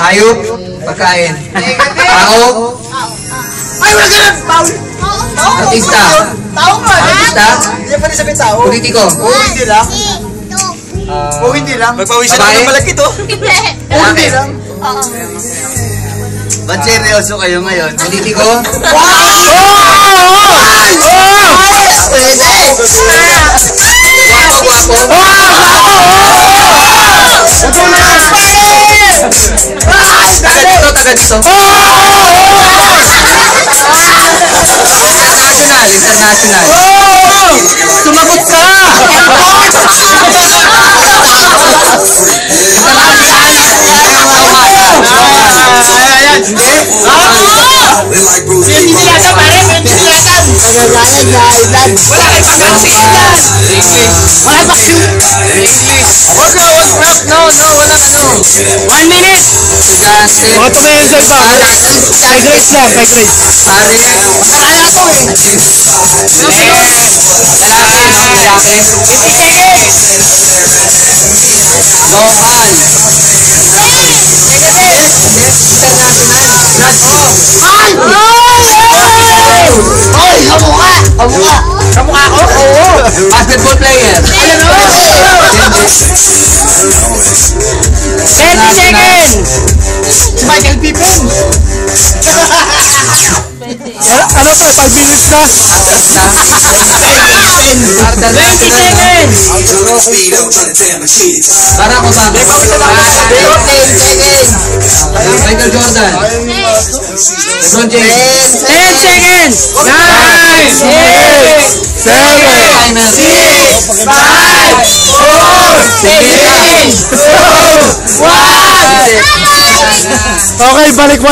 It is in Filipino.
Hayop. Pagkain. Tao. Ay, wala ganun! Tao! Artista. Tao nga! Artista. Hindi pa rin sabihin tao. Politiko. Oo, hindi lang. Oo, hindi lang. Magpawisan ako ng malaki to. Oo, hindi lang. Ba't seryoso kayo ngayon? Politiko. Taga dito. International. Sumagot ka! No, wala ano. 1 minute! Mga tumayin sa iba. May grace lang, may grace. Pare. Kaya ko eh. Lalaki. Local. Kamukha ko? Oo. Basketball player. 30 seconds! Michael Pippen! Ano to? 5 minutes na? 20 seconds! Para ko ba? 10 seconds. Michael Jordan. LeBron James. 10 seconds! 9, 8, 7, 6, 5, 4, 3, 2, 1! Okay, balik mo na.